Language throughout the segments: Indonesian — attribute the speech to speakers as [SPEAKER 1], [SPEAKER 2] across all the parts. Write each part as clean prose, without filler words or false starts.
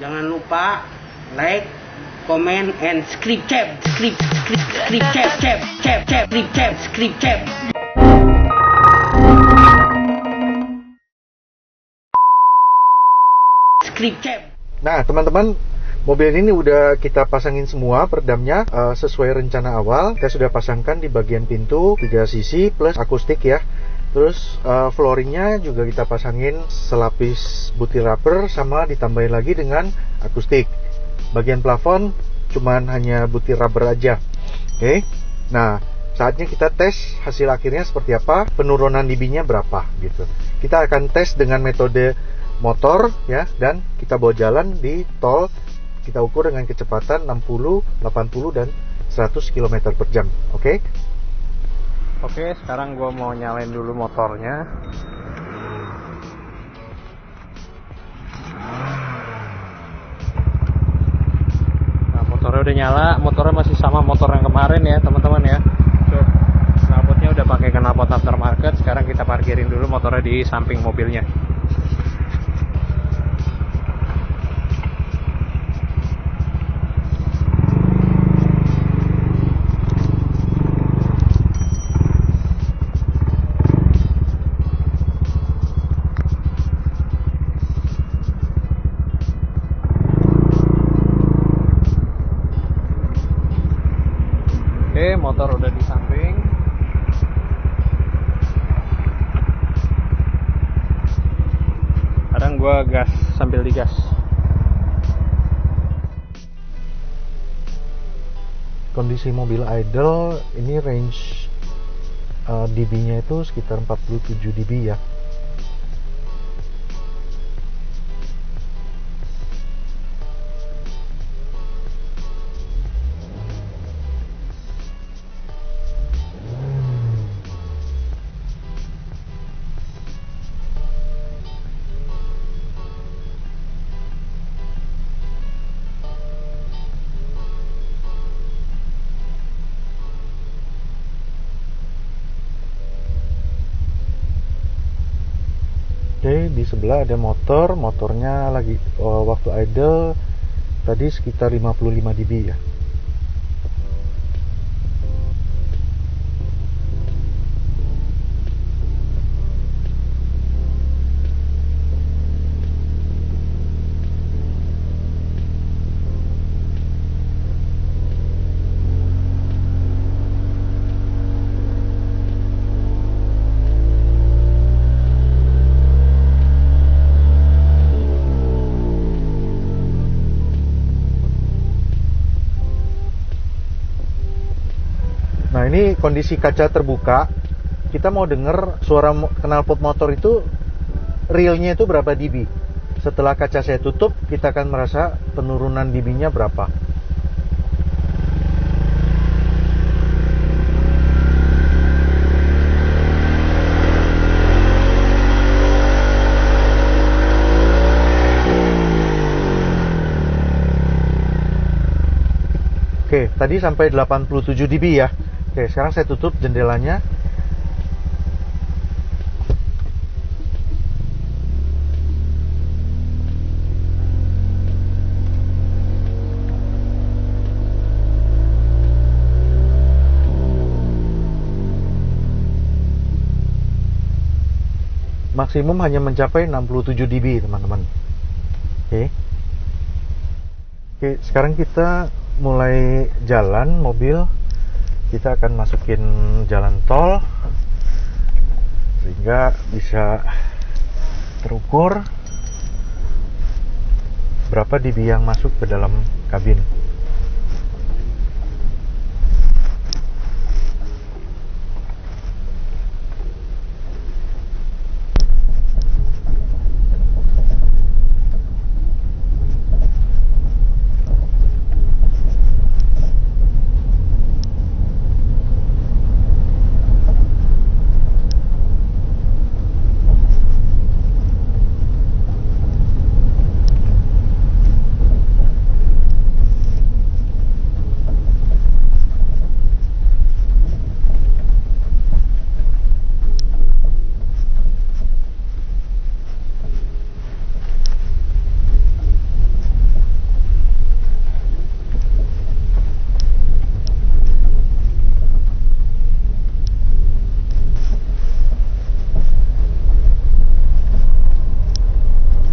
[SPEAKER 1] Jangan lupa like, comment, and subscribe.
[SPEAKER 2] Nah, teman-teman, mobil ini udah kita pasangin semua peredamnya sesuai rencana awal. Kita sudah pasangkan di bagian pintu 3 sisi plus akustik ya. Terus flooringnya juga kita pasangin selapis butir rubber sama ditambahin lagi dengan akustik. Bagian plafon cuman hanya butir rubber aja. Oke. Nah, saatnya kita tes hasil akhirnya seperti apa, penurunan dB-nya berapa gitu. Kita akan tes dengan metode motor ya, dan kita bawa jalan di tol. Kita ukur dengan kecepatan 60, 80 dan 100 km per jam. Oke.
[SPEAKER 3] Oke, sekarang gue mau nyalain dulu motornya. Nah, motornya udah nyala. Motornya masih sama motor yang kemarin ya teman-teman ya. Tuh, knalpotnya udah pakai knalpot aftermarket. Sekarang kita parkirin dulu motornya di samping mobilnya. Oke, motor udah di samping. Sekarang gua gas sambil digas.
[SPEAKER 2] Kondisi mobil idle ini range dB-nya itu sekitar 47 dB ya. Oke, di sebelah ada motornya lagi waktu idle tadi sekitar 55 dB ya. Nah, ini kondisi kaca terbuka. Kita mau denger suara knalpot motor itu realnya itu berapa dB. Setelah kaca saya tutup, kita akan merasa penurunan dB-nya berapa. Oke, tadi sampai 87 dB ya. Oke, sekarang saya tutup jendelanya. Maksimum hanya mencapai 67 dB, teman-teman. Oke. Oke, sekarang kita mulai jalan mobil. Kita akan masukin jalan tol sehingga bisa terukur berapa dB yang masuk ke dalam kabin.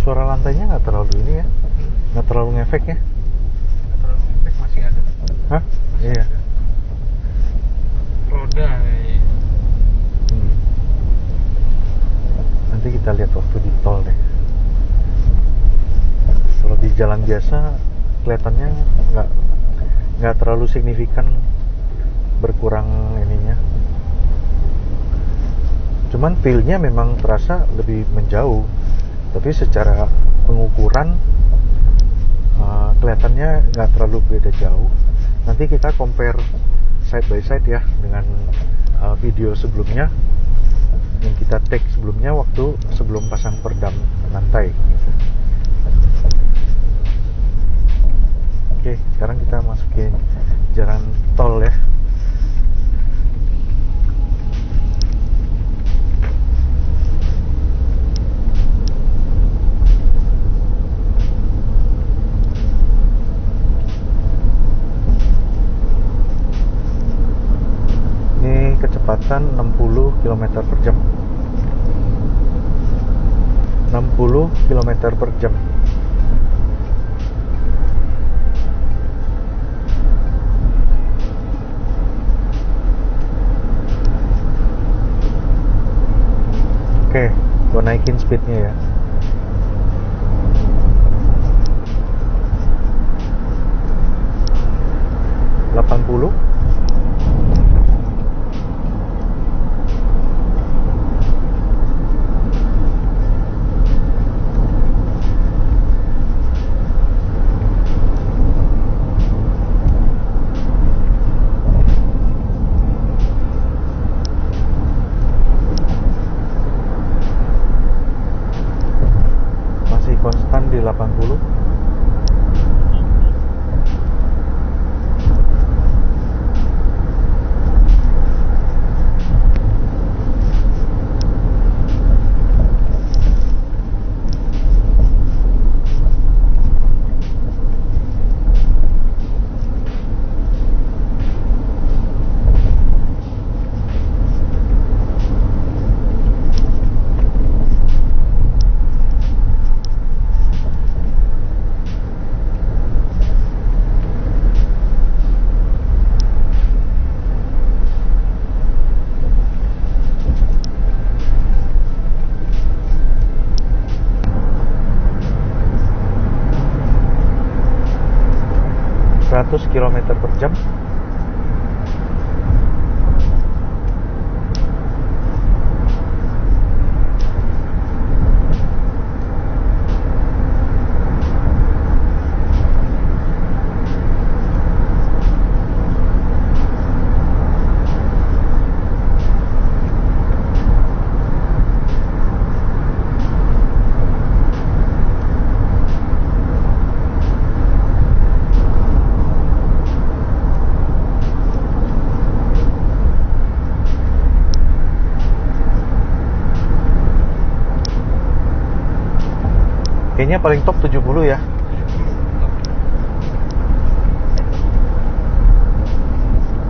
[SPEAKER 2] Suara lantainya nggak terlalu ini ya, nggak terlalu ngefek ya.
[SPEAKER 3] Nggak terlalu efek, masih ada.
[SPEAKER 2] Hah? Iya.
[SPEAKER 3] Roda kayaknya.
[SPEAKER 2] Nanti kita lihat waktu di tol deh. Kalau di jalan biasa kelihatannya nggak terlalu signifikan berkurang ininya. Cuman feel-nya memang terasa lebih menjauh. Tapi secara pengukuran kelihatannya nggak terlalu beda jauh. Nanti kita compare side by side ya dengan video sebelumnya yang kita take sebelumnya waktu sebelum pasang peredam lantai. Oke, sekarang kita masukin jalan tol ya. Kecepatan 60 km per jam. 60 km per jam. Oke, gua naikin speednya ya. Puluh. Konstan di 80. km per jam. Kayaknya paling top 70 ya.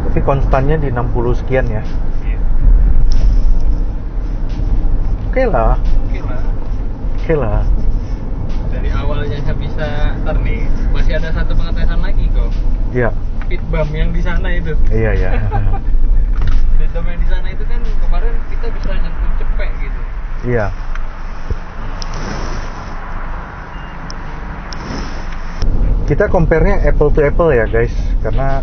[SPEAKER 2] Tapi konstannya di 60 sekian ya. Oke lah.
[SPEAKER 3] Oke lah.
[SPEAKER 2] Oke lah.
[SPEAKER 3] Dari awalnya habis bisa ntar nih masih ada satu pengetesan lagi kok.
[SPEAKER 2] Iya.
[SPEAKER 3] Speed bump yang di sana itu.
[SPEAKER 2] Iya ya.
[SPEAKER 3] Speed bump yang di sana itu kan kemarin kita bisa nyentuh cepek gitu.
[SPEAKER 2] Iya. Kita compare-nya apple to apple ya guys, karena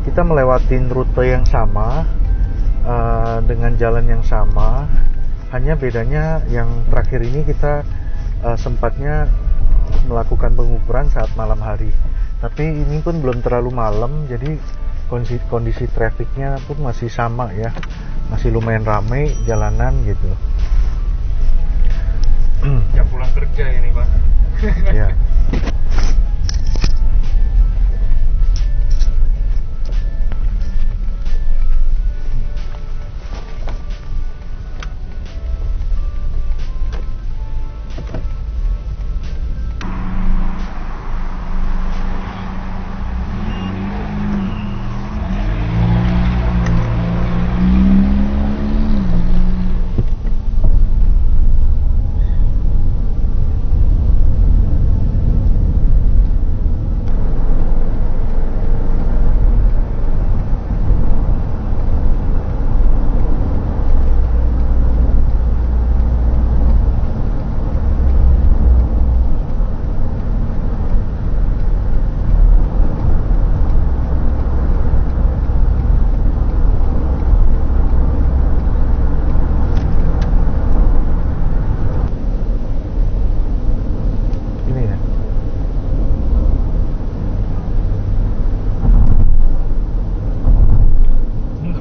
[SPEAKER 2] kita melewatin rute yang sama dengan jalan yang sama. Hanya bedanya yang terakhir ini kita sempatnya melakukan pengukuran saat malam hari. Tapi ini pun belum terlalu malam, jadi kondisi trafficnya pun masih sama ya, masih lumayan ramai jalanan gitu.
[SPEAKER 3] Ya pulang kerja ini Pak.
[SPEAKER 2] Ya.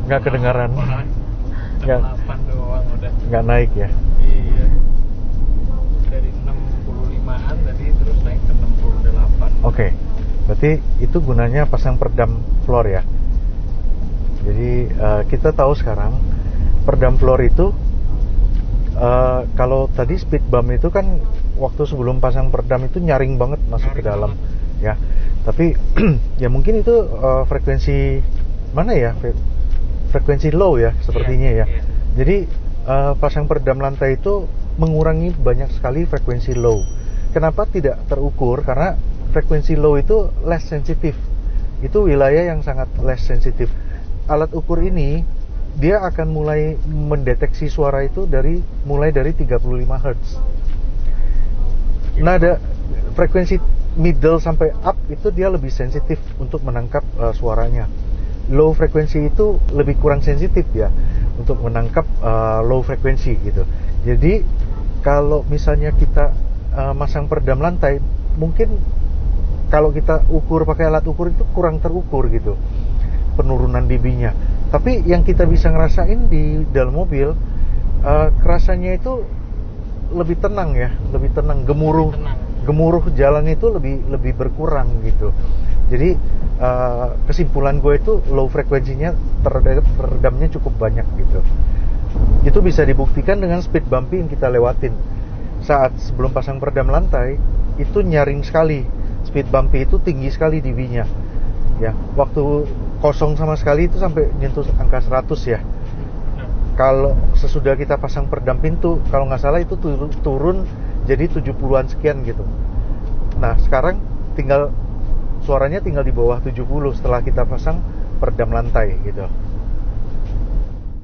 [SPEAKER 2] Nggak kedengaran. Nggak.
[SPEAKER 3] 8 doang udah.
[SPEAKER 2] Nggak naik ya.
[SPEAKER 3] Iya. Dari 65-an tadi terus naik ke 68.
[SPEAKER 2] Oke. Berarti itu gunanya pasang peredam floor ya. Jadi kita tahu sekarang peredam floor itu kalau tadi speed bump itu kan waktu sebelum pasang peredam itu nyaring banget masuk ke dalam ya. Tapi ya mungkin itu frekuensi mana ya? Frekuensi low ya sepertinya ya. Jadi pasang peredam lantai itu mengurangi banyak sekali frekuensi low. Kenapa tidak terukur? Karena frekuensi low itu less sensitif. Itu wilayah yang sangat less sensitif. Alat ukur ini dia akan mulai mendeteksi suara itu mulai dari 35 Hz. Nah, ada frekuensi middle sampai up itu dia lebih sensitif untuk menangkap suaranya. Low frekuensi itu lebih kurang sensitif ya untuk menangkap low frekuensi gitu. Jadi kalau misalnya kita masang peredam lantai, mungkin kalau kita ukur pakai alat ukur itu kurang terukur gitu penurunan dB-nya. Tapi yang kita bisa ngerasain di dalam mobil, kerasanya itu lebih tenang ya, lebih tenang, gemuruh jalan itu lebih berkurang gitu. Jadi kesimpulan gue itu low frekuensinya teredamnya cukup banyak gitu. Itu bisa dibuktikan dengan speed bumping yang kita lewatin. Saat sebelum pasang peredam lantai itu nyaring sekali, speed bumping itu tinggi sekali dB-nya. Ya, waktu kosong sama sekali itu sampai nyentuh angka 100 ya. Kalau sesudah kita pasang peredam pintu, kalau nggak salah itu turun jadi 70-an sekian gitu. Nah, sekarang suaranya tinggal di bawah 70 setelah kita pasang peredam lantai gitu.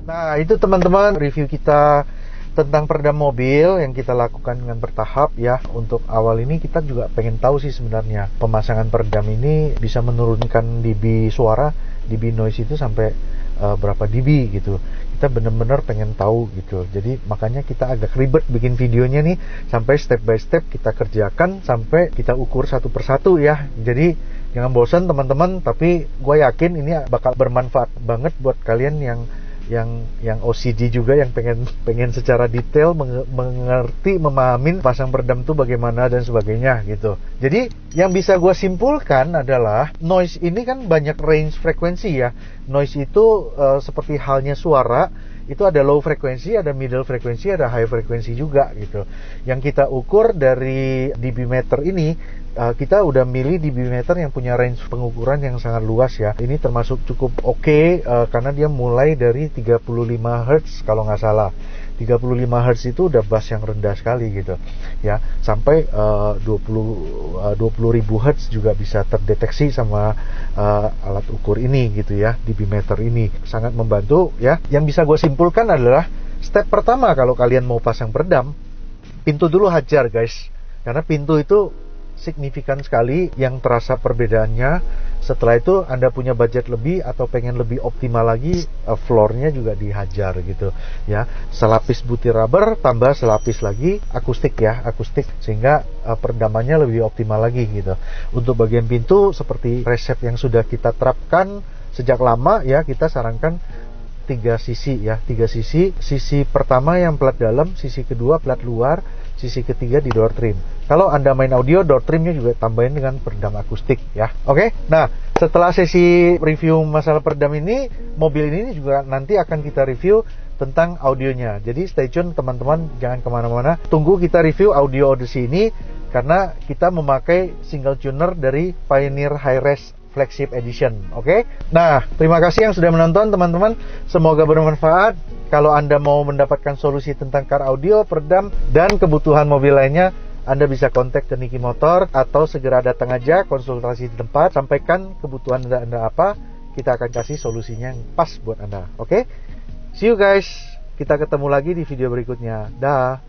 [SPEAKER 2] Nah, itu teman-teman review kita tentang peredam mobil yang kita lakukan dengan bertahap ya. Untuk awal ini kita juga pengen tahu sih sebenarnya pemasangan peredam ini bisa menurunkan dB suara, dB noise itu sampai berapa dB gitu. Kita benar-benar pengen tahu gitu. Jadi makanya kita agak ribet bikin videonya nih, sampai step by step kita kerjakan sampai kita ukur satu persatu ya. Jadi jangan bosan teman-teman, tapi gue yakin ini bakal bermanfaat banget buat kalian yang OCD juga, yang pengen secara detail mengerti, memahamin pasang peredam itu bagaimana dan sebagainya gitu. Jadi yang bisa gue simpulkan adalah noise ini kan banyak range frekuensi ya. Noise itu seperti halnya suara, itu ada low frekuensi, ada middle frekuensi, ada high frekuensi juga gitu. Yang kita ukur dari dB meter ini, kita udah milih dB meter yang punya range pengukuran yang sangat luas ya. Ini termasuk cukup oke, karena dia mulai dari 35 Hz kalau nggak salah. 35 Hz itu udah bass yang rendah sekali gitu ya, sampai 20.000 Hz juga bisa terdeteksi sama alat ukur ini gitu ya, dB meter ini sangat membantu ya. Yang bisa gue simpulkan adalah step pertama kalau kalian mau pasang peredam, pintu dulu hajar guys, karena pintu itu signifikan sekali yang terasa perbedaannya. Setelah itu Anda punya budget lebih atau pengen lebih optimal lagi, floornya juga dihajar gitu ya, selapis butir rubber tambah selapis lagi akustik ya, akustik, sehingga peredamannya lebih optimal lagi gitu. Untuk bagian pintu seperti resep yang sudah kita terapkan sejak lama ya, kita sarankan 3 sisi ya, 3 sisi. Sisi pertama yang plat dalam, sisi kedua plat luar, sisi ketiga di door trim. Kalau Anda main audio, door trimnya juga tambahin dengan peredam akustik ya. Oke, nah setelah sesi review masalah peredam ini, mobil ini juga nanti akan kita review tentang audionya. Jadi stay tune teman-teman, jangan kemana-mana. Tunggu kita review audio Odyssey ini, karena kita memakai single tuner dari Pioneer Hi-Res Flagship Edition. Oke. Nah, terima kasih yang sudah menonton teman-teman. Semoga bermanfaat. Kalau Anda mau mendapatkan solusi tentang car audio, peredam, dan kebutuhan mobil lainnya, Anda bisa kontak ke Niki Motor atau segera datang aja konsultasi di tempat. Sampaikan kebutuhan Anda apa, kita akan kasih solusinya yang pas buat Anda. Oke? See you guys. Kita ketemu lagi di video berikutnya. Dah.